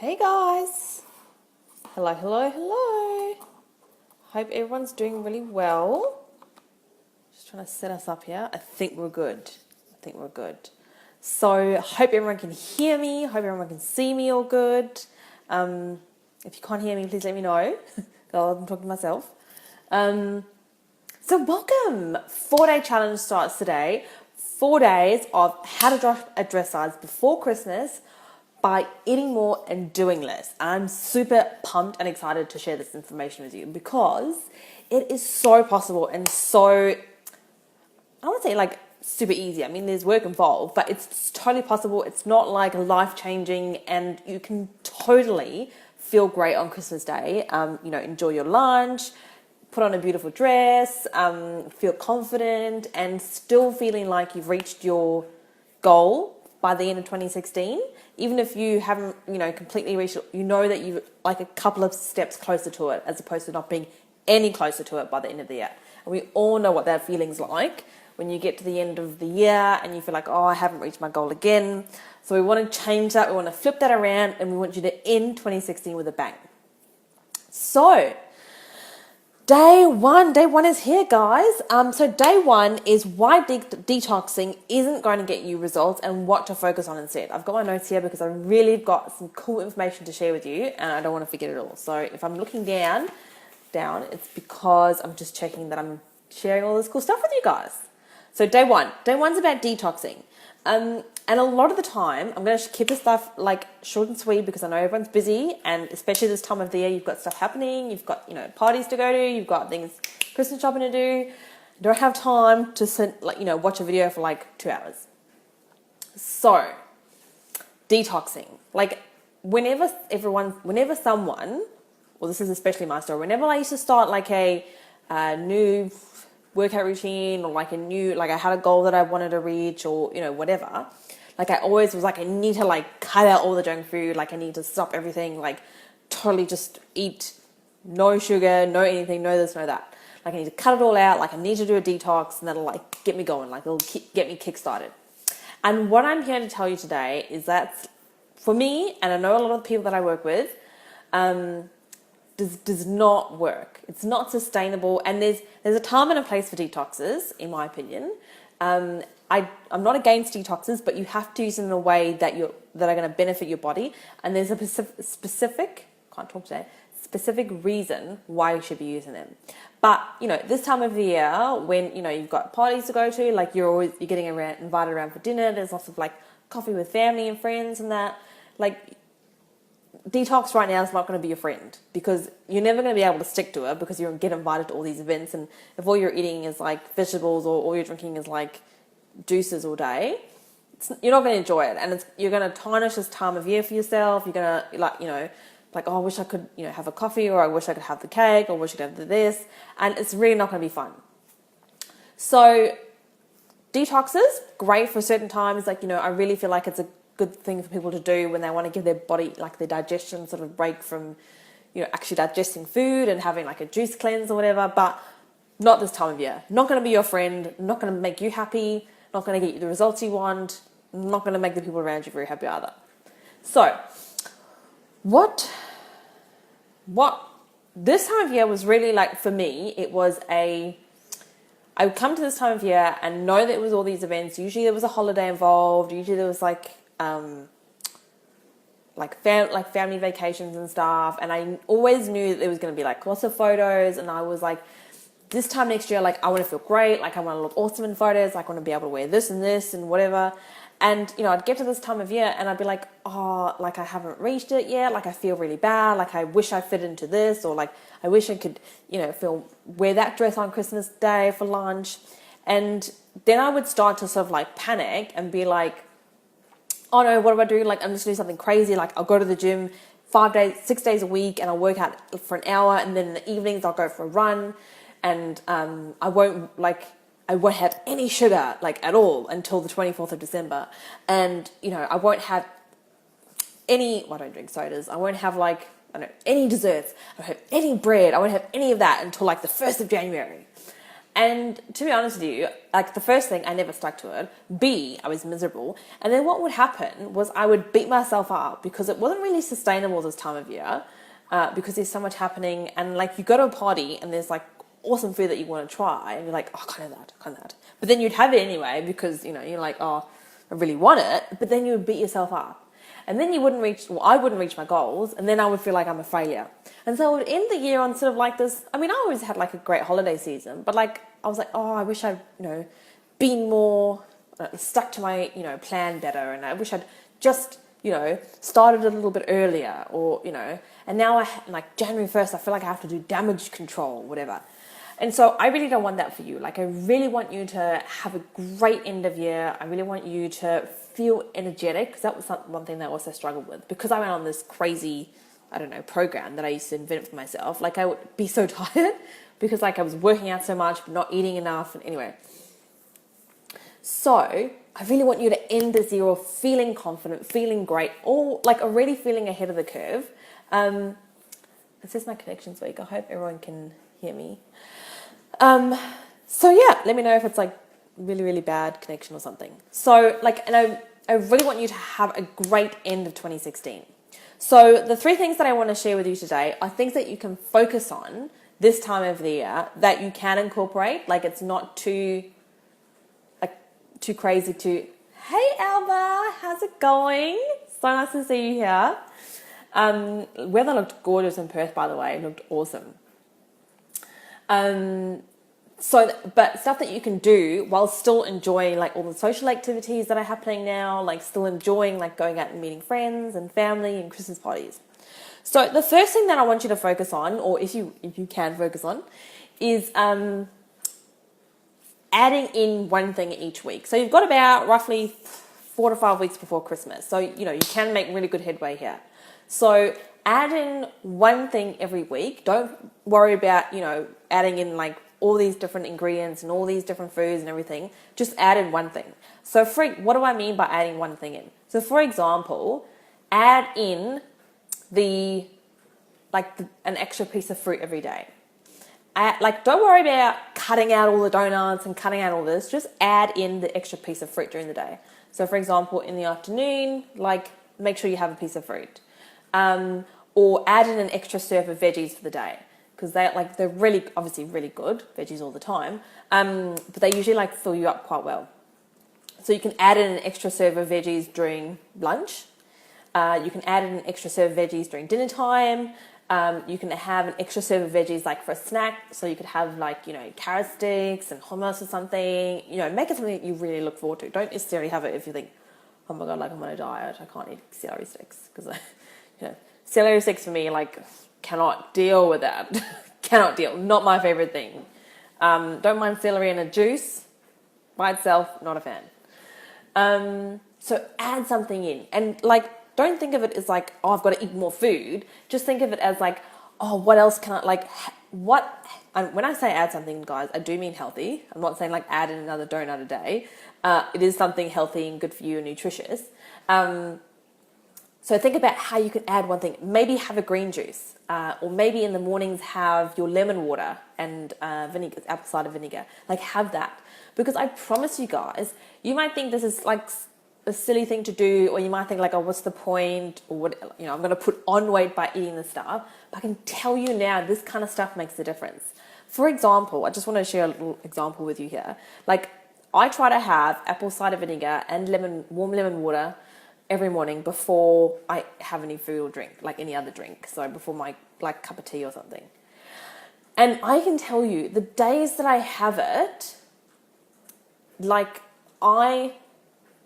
Hey guys! Hello, hello, hello! Hope everyone's doing really well. Just trying to set us up here. I think we're good. So, hope everyone can hear me. Hope everyone can see me all good. If you can't hear me, please let me know. I'm talking to myself. So, welcome! 4-day challenge starts today. 4 days of how to drop a dress size before Christmas by eating more and doing less. I'm super pumped and excited to share this information with you because it is so possible and so, I want to say like super easy. I mean, there's work involved, but it's totally possible. It's not like life-changing, and you can totally feel great on Christmas Day. Enjoy your lunch, put on a beautiful dress, feel confident, and still feeling like you've reached your goal by the end of 2016. Even if you haven't, completely reached it, you know that you're like a couple of steps closer to it, as opposed to not being any closer to it by the end of the year. And we all know what that feeling's like when you get to the end of the year and you feel like, oh, I haven't reached my goal again. So we want to change that. We want to flip that around, and we want you to end 2016 with a bang. So, Day one is here, guys. So day one is why detoxing isn't going to get you results and what to focus on instead. I've got my notes here because I really got some cool information to share with you, and I don't want to forget it all. So if I'm looking down, it's because I'm just checking that I'm sharing all this cool stuff with you guys. So day one's about detoxing. And a lot of the time, I'm going to keep this stuff like short and sweet because I know everyone's busy, and especially this time of the year, you've got stuff happening, you've got, parties to go to, you've got things, Christmas shopping to do. You don't have time to sit, watch a video for like 2 hours. So, detoxing. Like, whenever someone, well, this is especially my story, whenever I used to start like a new workout routine, or like I had a goal that I wanted to reach, or, whatever, like I always was like, I need to like cut out all the junk food, like I need to stop everything, like totally just eat no sugar, no anything, no this, no that. Like I need to cut it all out, like I need to do a detox, and that'll like get me going, like it'll get me kick-started. And what I'm here to tell you today is that for me, and I know a lot of the people that I work with, does not work. It's not sustainable, and there's a time and a place for detoxes, in my opinion. I'm not against detoxes, but you have to use them in a way that are going to benefit your body, and there's a specific reason why you should be using them. But this time of the year, when you've got parties to go to, like you're getting invited around for dinner, there's lots of like coffee with family and friends and that, like detox right now is not going to be your friend, because you're never going to be able to stick to it, because you're going to get invited to all these events, and if all you're eating is like vegetables, or all you're drinking is like juices all day, you're not going to enjoy it, and you're going to tarnish this time of year for yourself. You're going to oh, I wish I could have a coffee, or I wish I could have the cake, or I wish I could have this, and it's really not going to be fun. So detoxes, great for certain times, like I really feel like it's a good thing for people to do when they want to give their body like their digestion sort of break from actually digesting food and having like a juice cleanse or whatever. But not this time of year. Not going to be your friend, not going to make you happy, not going to get you the results you want, not going to make the people around you very happy either. So what this time of year was really like, for me, it was I would come to this time of year and know that it was all these events. Usually there was a holiday involved. Usually there was like family vacations and stuff, and I always knew that there was going to be like lots of photos, and I was like, this time next year, like I want to feel great, like I want to look awesome in photos, like I want to be able to wear this and whatever. And I'd get to this time of year and I'd be like, oh, like I haven't reached it yet, like I feel really bad, like I wish I fit into this, or like I wish I could wear that dress on Christmas Day for lunch. And then I would start to sort of like panic and be like, oh no, what do I do? Like, I'm just doing something crazy. Like, I'll go to the gym 6 days a week, and I'll work out for an hour, and then in the evenings I'll go for a run, and I won't have any sugar like at all until the 24th of December, and I won't have any. Well, I don't drink sodas. I won't have any desserts. I won't have any bread. I won't have any of that until like the 1st of January. And to be honest with you, like the first thing, I never stuck to it. B, I was miserable. And then what would happen was I would beat myself up because it wasn't really sustainable this time of year, because there's so much happening. And like you go to a party and there's like awesome food that you want to try, and you're like, oh, I can't have that, I can't have that. But then you'd have it anyway because, you know, you're like, oh, I really want it. But then you would beat yourself up. And then I wouldn't reach my goals, and then I would feel like I'm a failure. And so I would end the year on sort of like this. I mean, I always had like a great holiday season, but like I was like, oh, I wish I'd, you know, been more stuck to my, you know, plan better, and I wish I'd just, you know, started a little bit earlier, or, you know, and now like January 1st, I feel like I have to do damage control, whatever. And so I really don't want that for you. Like I really want you to have a great end of year. I really want you to feel energetic, because that was one thing that I also struggled with, because I went on this crazy, I don't know, program that I used to invent for myself. Like I would be so tired because like I was working out so much but not eating enough, and anyway. So I really want you to end this year feeling confident, feeling great, or like already feeling ahead of the curve. It says my connection's weak. I hope everyone can hear me. So yeah, let me know if it's like really, really bad connection or something. So like, and I really want you to have a great end of 2016. So the 3 things that I want to share with you today are things that you can focus on this time of the year that you can incorporate. Like it's not too crazy to, hey Alba, how's it going? So nice to see you here. Weather looked gorgeous in Perth, by the way. It looked awesome. But stuff that you can do while still enjoying like all the social activities that are happening now, like still enjoying like going out and meeting friends and family and Christmas parties. So the first thing that I want you to focus on, or if you can focus on, is adding in one thing each week. So you've got about roughly 4 to 5 weeks before Christmas. So, you know, you can make really good headway here. So add in one thing every week. Don't worry about, you know, adding in like all these different ingredients and all these different foods and everything. Just add in one thing. So what do I mean by adding one thing in? So for example, add in an extra piece of fruit every day. Don't worry about cutting out all the donuts and cutting out all this. Just add in the extra piece of fruit during the day. So for example, in the afternoon, like make sure you have a piece of fruit. Or add in an extra serve of veggies for the day, because they're really, obviously really good, veggies all the time, but they usually like fill you up quite well. So you can add in an extra serve of veggies during lunch. You can add in an extra serve of veggies during dinner time. You can have an extra serve of veggies like for a snack. So you could have like, you know, carrot sticks and hummus or something. You know, make it something that you really look forward to. Don't necessarily have it if you think, oh my God, like I'm on a diet, I can't eat celery sticks, because you know, celery sticks for me, like, cannot deal with that. Cannot deal. Not my favorite thing. Don't mind celery in a juice. By itself, not a fan. So add something in. And, like, don't think of it as, like, oh, I've got to eat more food. Just think of it as, like, oh, what else can I, like, what... And when I say add something, guys, I do mean healthy. I'm not saying, like, add in another donut a day. It is something healthy and good for you and nutritious. So think about how you can add one thing. Maybe have a green juice, or maybe in the mornings have your lemon water and vinegar, apple cider vinegar. Like have that, because I promise you guys, you might think this is like a silly thing to do, or you might think like, oh, what's the point? Or what, you know, I'm going to put on weight by eating this stuff. But I can tell you now, this kind of stuff makes a difference. For example, I just want to share a little example with you here. Like I try to have apple cider vinegar and warm lemon water every morning before I have any food or drink, like any other drink. So before my like cup of tea or something. And I can tell you, the days that I have it, like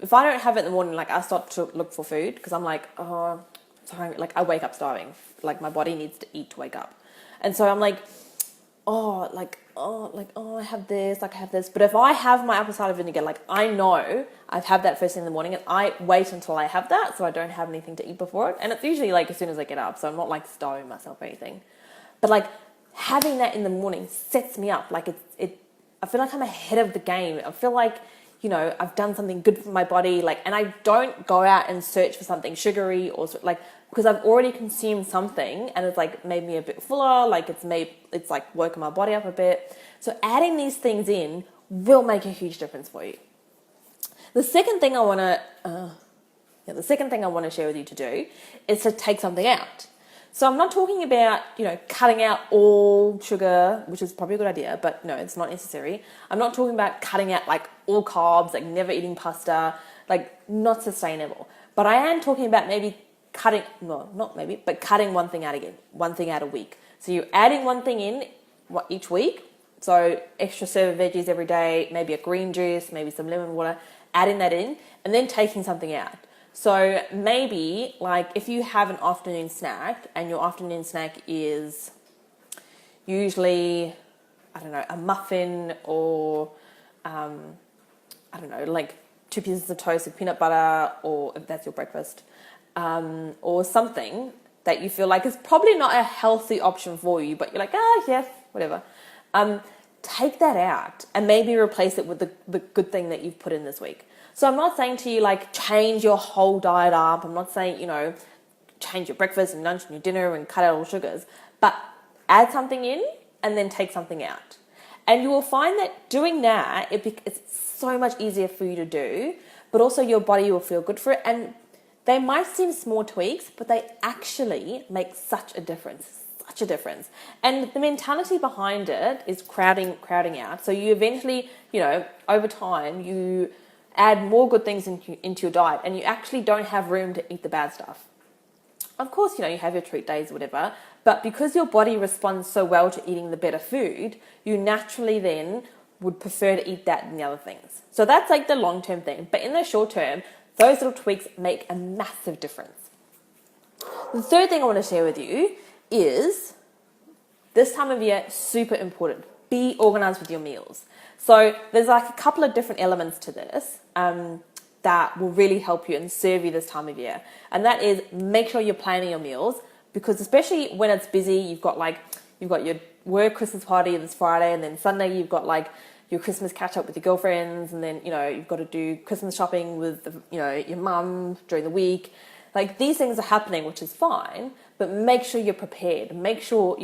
if I don't have it in the morning, like I start to look for food, because I'm like, oh, sorry, like I wake up starving. Like my body needs to eat to wake up. And so I'm like, I have this, like I have this. But if I have my apple cider vinegar, like I know I've had that first thing in the morning, and I wait until I have that, so I don't have anything to eat before it. And it's usually like as soon as I get up, so I'm not like starving myself or anything. But like having that in the morning sets me up. Like I feel like I'm ahead of the game. I feel like, I've done something good for my body, and I don't go out and search for something sugary or because I've already consumed something and it's made me a bit fuller, it's woken my body up a bit. So adding these things in will make a huge difference for you. The second thing I want to share with you to do is to take something out. So I'm not talking about, cutting out all sugar, which is probably a good idea, but no, it's not necessary. I'm not talking about cutting out all carbs, never eating pasta, not sustainable. But I am talking about cutting one thing out again, one thing out a week. So you're adding one thing in each week. So extra serve of veggies every day, maybe a green juice, maybe some lemon water, adding that in, and then taking something out. So maybe if you have an afternoon snack and your afternoon snack is usually, a muffin or, 2 pieces of toast with peanut butter, or if that's your breakfast, or something that you feel is probably not a healthy option for you, but you're yeah, whatever. Take that out and maybe replace it with the good thing that you've put in this week. So I'm not saying to you, change your whole diet up. I'm not saying, change your breakfast and lunch and your dinner and cut out all sugars. But add something in and then take something out. And you will find that doing that, it's so much easier for you to do, but also your body will feel good for it. And they might seem small tweaks, but they actually make such a difference. And the mentality behind it is crowding out. So you eventually, over time, you add more good things into your diet and you actually don't have room to eat the bad stuff. Of course, you have your treat days or whatever, but because your body responds so well to eating the better food, you naturally then would prefer to eat that than the other things. So that's the long-term thing. But in the short term, those little tweaks make a massive difference. The third thing I want to share with you is this time of year, super important. Be organized with your meals. So there's a couple of different elements to this that will really help you and serve you this time of year. And that is, make sure you're planning your meals, because especially when it's busy, you've got your work Christmas party this Friday, and then Sunday you've got your Christmas catch up with your girlfriends, and then you've got to do Christmas shopping with your mum during the week. These things are happening, which is fine, but make sure you're prepared. Make sure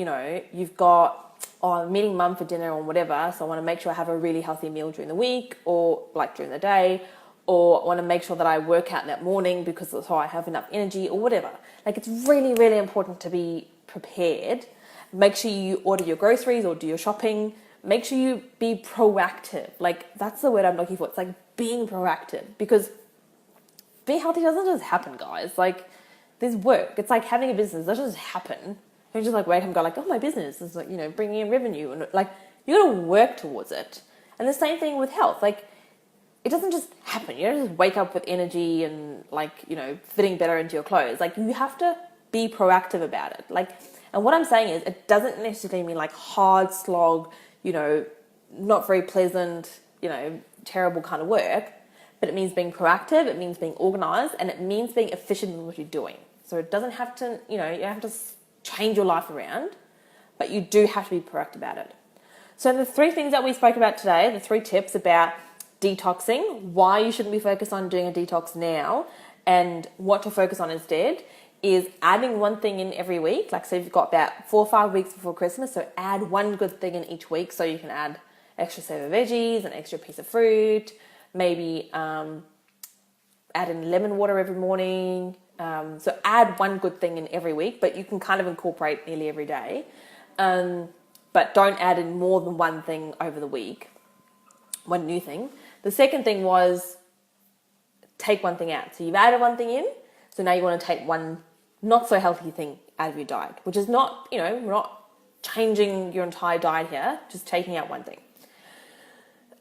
you've got, I'm meeting mum for dinner or whatever, so I want to make sure I have a really healthy meal during the week or during the day, or I want to make sure that I work out that morning because that's how I have enough energy or whatever. It's really, really important to be prepared. Make sure you order your groceries or do your shopping. Make sure you be proactive. That's the word I'm looking for. It's being proactive, because being healthy doesn't just happen, guys. There's work. It's having a business. It doesn't just happen. You just wake up and go oh, my business is bringing in revenue, and you got to work towards it. And the same thing with health. It doesn't just happen. You don't just wake up with energy and fitting better into your clothes. You have to be proactive about it. And what I'm saying is, it doesn't necessarily mean hard slog, not very pleasant, terrible kind of work. But it means being proactive, it means being organized, and it means being efficient in what you're doing. So it doesn't have to, you don't have to change your life around, but you do have to be proactive about it. So the 3 things that we spoke about today, the 3 tips about detoxing, why you shouldn't be focused on doing a detox now, and what to focus on instead, is adding one thing in every week. So you've got about 4 or 5 weeks before Christmas, so add one good thing in each week. So you can add extra serve of veggies, an extra piece of fruit, maybe add in lemon water every morning. So add one good thing in every week, but you can kind of incorporate nearly every day. But don't add in more than one thing over the week, one new thing. The second thing was take one thing out. So you've added one thing in, so now you want to take one not so healthy thing out of your diet, which is not, we're not changing your entire diet here, just taking out one thing.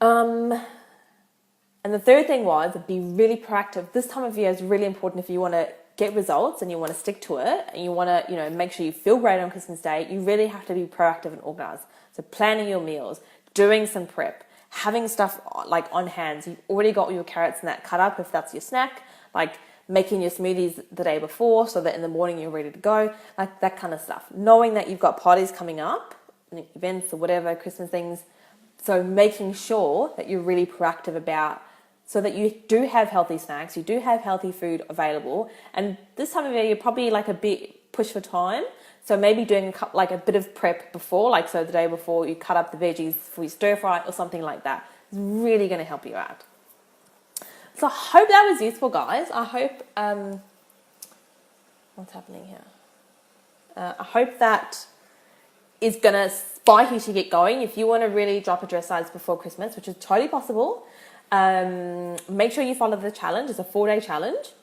And the third thing was be really proactive. This time of year is really important if you want to get results and you want to stick to it and you want to, make sure you feel great on Christmas Day. You really have to be proactive and organized. So planning your meals, doing some prep, having stuff on hand. So you've already got all your carrots and that cut up if that's your snack, making your smoothies the day before so that in the morning you're ready to go, that kind of stuff. Knowing that you've got parties coming up, events or whatever, Christmas things. So making sure that you're really proactive about so that you do have healthy snacks, you do have healthy food available. And this time of year, you're probably like a bit pushed for time. So maybe doing like a bit of prep before, like so the day before you cut up the veggies for your stir fry or something like that. It's really going to help you out. So I hope that was useful, guys. I hope, what's happening here? I hope that is going to spike you to get going. If you want to really drop a dress size before Christmas, which is totally possible, make sure you follow the challenge. It's a 4-day challenge.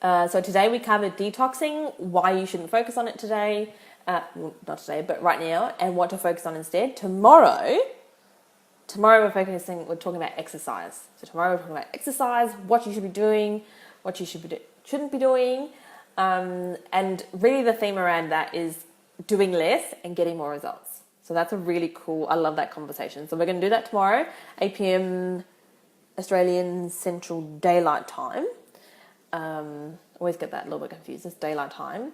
So today we covered detoxing, why you shouldn't focus on it today, well, not today, but right now, and what to focus on instead. Tomorrow we're talking about exercise. So tomorrow we're talking about exercise, what you should be doing, what you shouldn't be doing, and really the theme around that is doing less and getting more results. So that's a really cool, I love that conversation. So we're going to do that tomorrow, 8 p.m. Australian Central Daylight Time. Always get that a little bit confused, it's daylight time.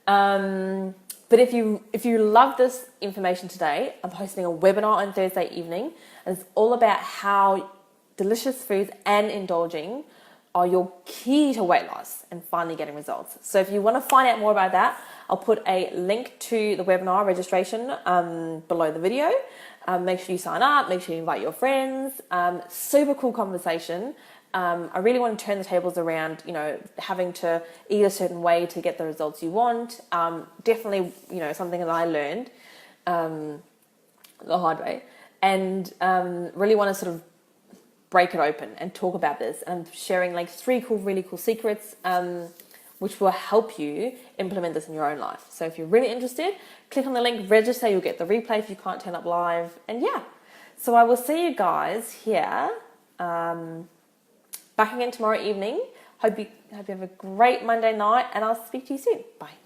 But if you love this information today, I'm hosting a webinar on Thursday evening, and it's all about how delicious foods and indulging are your key to weight loss and finally getting results. So if you want to find out more about that, I'll put a link to the webinar registration below the video. Make sure you sign up, make sure you invite your friends. Super cool conversation. I really want to turn the tables around, having to eat a certain way to get the results you want. Definitely, something that I learned the hard way, and really want to sort of break it open and talk about this. And I'm sharing like 3 really cool secrets, which will help you implement this in your own life. So if you're really interested, click on the link, register, you'll get the replay if you can't turn up live. And yeah, so I will see you guys here. Back again tomorrow evening. Hope you have a great Monday night, and I'll speak to you soon. Bye.